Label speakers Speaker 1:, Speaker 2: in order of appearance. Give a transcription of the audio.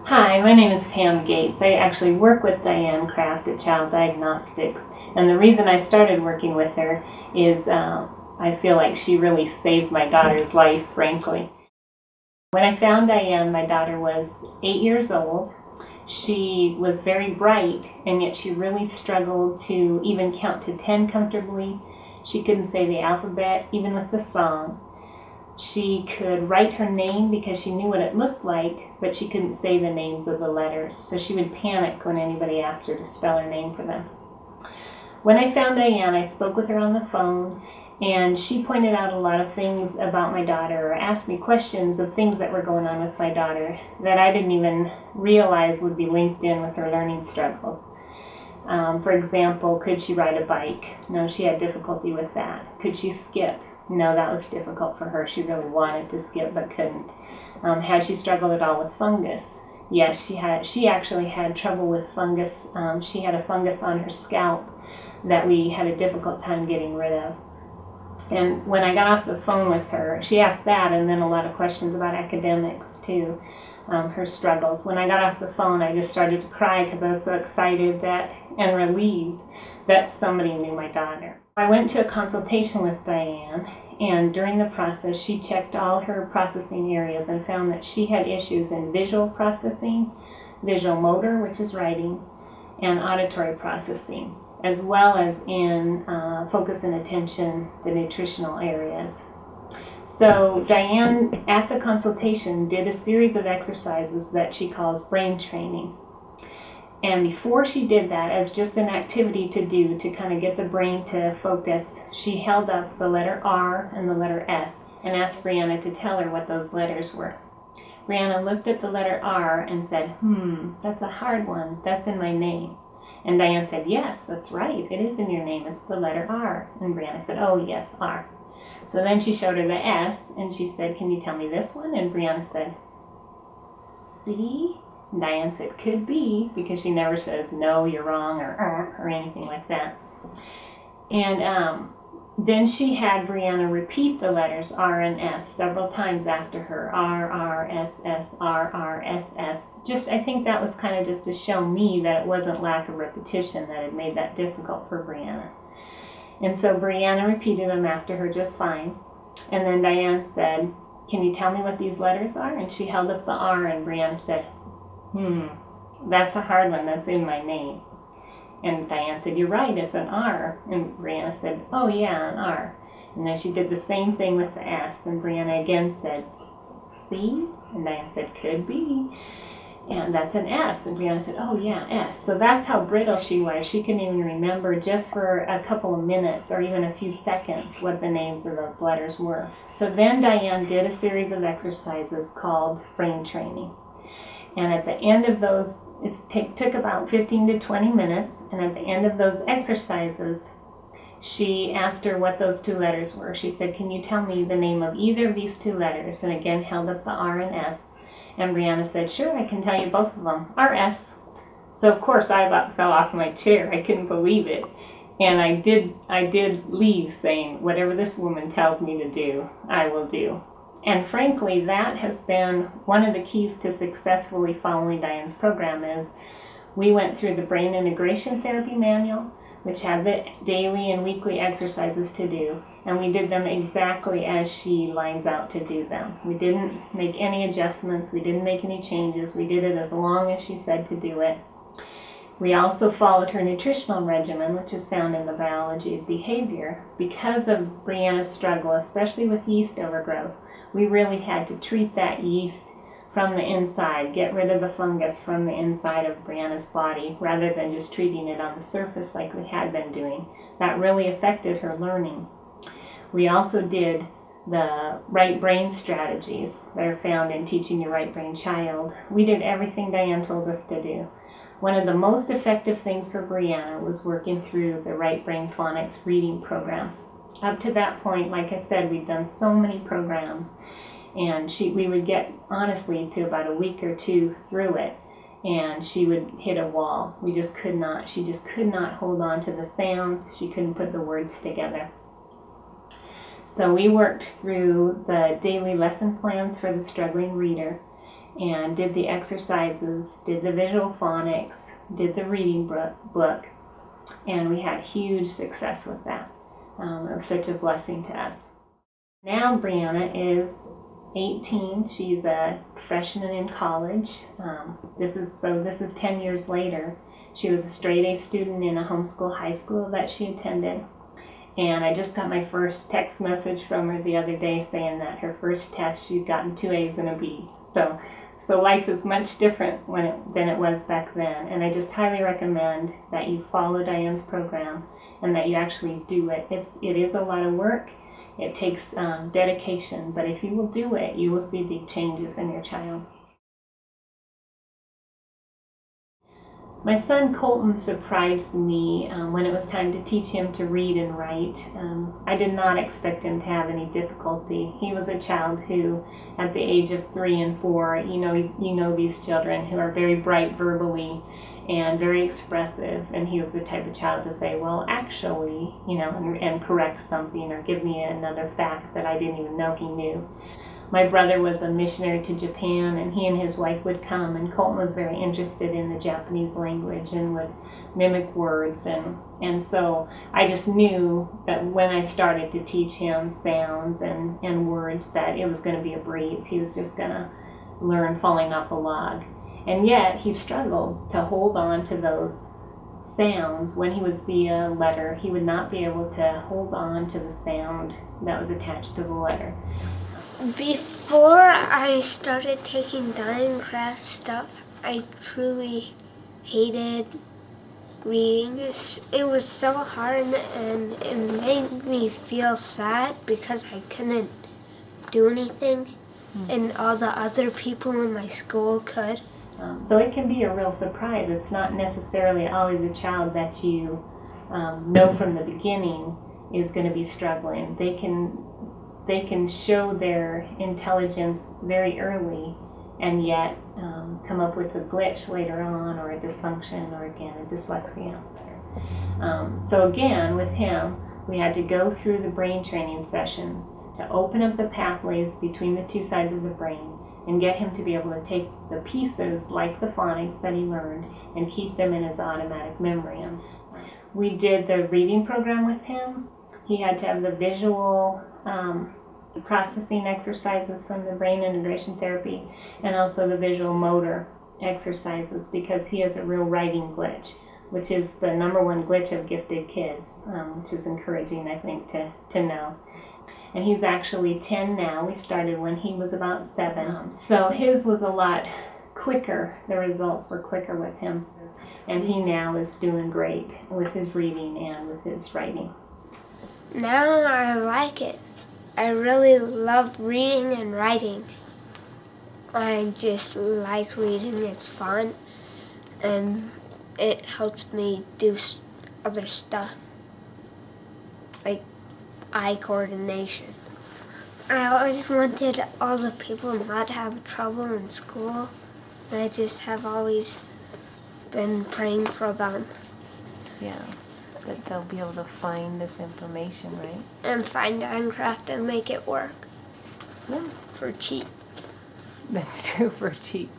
Speaker 1: Hi, my name is Pam Gates. I actually work with Dianne Kraft at Child Diagnostics, and the reason I started working with her is I feel like she really saved my daughter's life, frankly. When I found Dianne, my daughter was 8 years old. She was very bright, and yet she really struggled to even count to 10 comfortably. She couldn't say the alphabet, even with the song. She could write her name because she knew what it looked like, but she couldn't say the names of the letters, so she would panic when anybody asked her to spell her name for them. When I found Dianne, I spoke with her on the phone, and she pointed out a lot of things about my daughter, or asked me questions of things that were going on with my daughter that I didn't even realize would be linked in with her learning struggles. For example, could she ride a bike? No, she had difficulty with that. Could she skip? No, that was difficult for her. She really wanted to skip but couldn't. Had she struggled at all with fungus? Yes, she actually had trouble with fungus. She had a fungus on her scalp that we had a difficult time getting rid of. And when I got off the phone with her, she asked that and then a lot of questions about academics too, her struggles. When I got off the phone, I just started to cry because I was so excited and relieved that somebody knew my daughter. I went to a consultation with Dianne, and during the process, she checked all her processing areas and found that she had issues in visual processing, visual motor, which is writing, and auditory processing, as well as in focus and attention, the nutritional areas. So Dianne, at the consultation, did a series of exercises that she calls brain training. And before she did that, as just an activity to do to kind of get the brain to focus, she held up the letter R and the letter S and asked Breanna to tell her what those letters were. Breanna looked at the letter R and said, that's a hard one. That's in my name. And Dianne said, yes, that's right. It is in your name. It's the letter R. And Breanna said, oh, yes, R. So then she showed her the S, and she said, can you tell me this one? And Breanna said, C? And Dianne said, could be, because she never says, no, you're wrong, or anything like that. And then she had Breanna repeat the letters R and S several times after her. R, R, S, S, R, R, S, S. I think that was kind of just to show me that it wasn't lack of repetition that had made that difficult for Breanna. And so Breanna repeated them after her just fine. And then Dianne said, can you tell me what these letters are? And she held up the R, and Breanna said, that's a hard one. That's in my name. And Dianne said, you're right, it's an R. And Breanna said, oh yeah, an R. And then she did the same thing with the S. And Breanna again said, C? And Dianne said, could be. And that's an S. And Breanna said, oh yeah, S. So that's how brittle she was. She couldn't even remember just for a couple of minutes or even a few seconds what the names of those letters were. So then Dianne did a series of exercises called brain training. And at the end of those, it took about 15 to 20 minutes. And at the end of those exercises, she asked her what those two letters were. She said, can you tell me the name of either of these two letters? And again, held up the R and S. And Breanna said, sure, I can tell you both of them. RS. So of course I about fell off my chair. I couldn't believe it. And I did leave saying, whatever this woman tells me to do, I will do. And frankly, that has been one of the keys to successfully following Dianne's program. Is we went through the brain integration therapy manual, which had the daily and weekly exercises to do, and we did them exactly as she lines out to do them. We didn't make any adjustments, we didn't make any changes, we did it as long as she said to do it. We also followed her nutritional regimen, which is found in the biology of behavior. Because of Breanna's struggle, especially with yeast overgrowth, we really had to treat that yeast from the inside, get rid of the fungus from the inside of Breanna's body, rather than just treating it on the surface like we had been doing. That really affected her learning. We also did the right brain strategies that are found in Teaching Your Right Brain Child. We did everything Dianne told us to do. One of the most effective things for Breanna was working through the Right Brain Phonics reading program. Up to that point, like I said, we'd done so many programs, and we would get, honestly, to about a week or two through it, and she would hit a wall. She just could not hold on to the sounds. She couldn't put the words together. So we worked through the daily lesson plans for the struggling reader, and did the exercises, did the visual phonics, did the reading book, and we had huge success with that. It was such a blessing to us. Now Breanna is 18. She's a freshman in college. This is 10 years later. She was a straight A student in a homeschool high school that she attended. And I just got my first text message from her the other day saying that her first test she'd gotten 2 A's and a B. So life is much different than it was back then. And I just highly recommend that you follow Dianne's program and that you actually do it. It is a lot of work. It takes dedication, but if you will do it, you will see big changes in your child. My son Colton surprised me when it was time to teach him to read and write. I did not expect him to have any difficulty. He was a child who, at the age of 3 and 4, you know these children who are very bright verbally and very expressive, and he was the type of child to say, well, actually, and correct something or give me another fact that I didn't even know he knew. My brother was a missionary to Japan, and he and his wife would come, and Colton was very interested in the Japanese language and would mimic words, and so I just knew that when I started to teach him sounds and words that it was going to be a breeze. He was just going to learn falling off a log. And yet he struggled to hold on to those sounds. When he would see a letter, he would not be able to hold on to the sound that was attached to the letter.
Speaker 2: Before I started taking Dianne craft stuff, I truly hated reading. It was so hard, and it made me feel sad because I couldn't do anything, and all the other people in my school could.
Speaker 1: So it can be a real surprise. It's not necessarily always a child that you know from the beginning is going to be struggling. They can show their intelligence very early and yet come up with a glitch later on, or a dysfunction, or again a dyslexia. So again, with him, we had to go through the brain training sessions to open up the pathways between the two sides of the brain and get him to be able to take the pieces, like the phonics that he learned, and keep them in his automatic memory. We did the reading program with him. He had to have the visual processing exercises from the brain integration therapy, and also the visual motor exercises, because he has a real writing glitch, which is the #1 glitch of gifted kids, which is encouraging, I think, to know. And he's actually 10 now. We started when he was about 7. So his was a lot quicker. The results were quicker with him. And he now is doing great with his reading and with his writing.
Speaker 2: Now I like it. I really love reading and writing. I just like reading. It's fun. And it helps me do other stuff, like eye coordination. I always wanted all the people not to have trouble in school, and I just have always been praying for them.
Speaker 3: Yeah, that they'll be able to find this information, right?
Speaker 2: And find Minecraft and make it work.
Speaker 3: Yeah.
Speaker 2: For cheap.
Speaker 3: That's true, for cheap.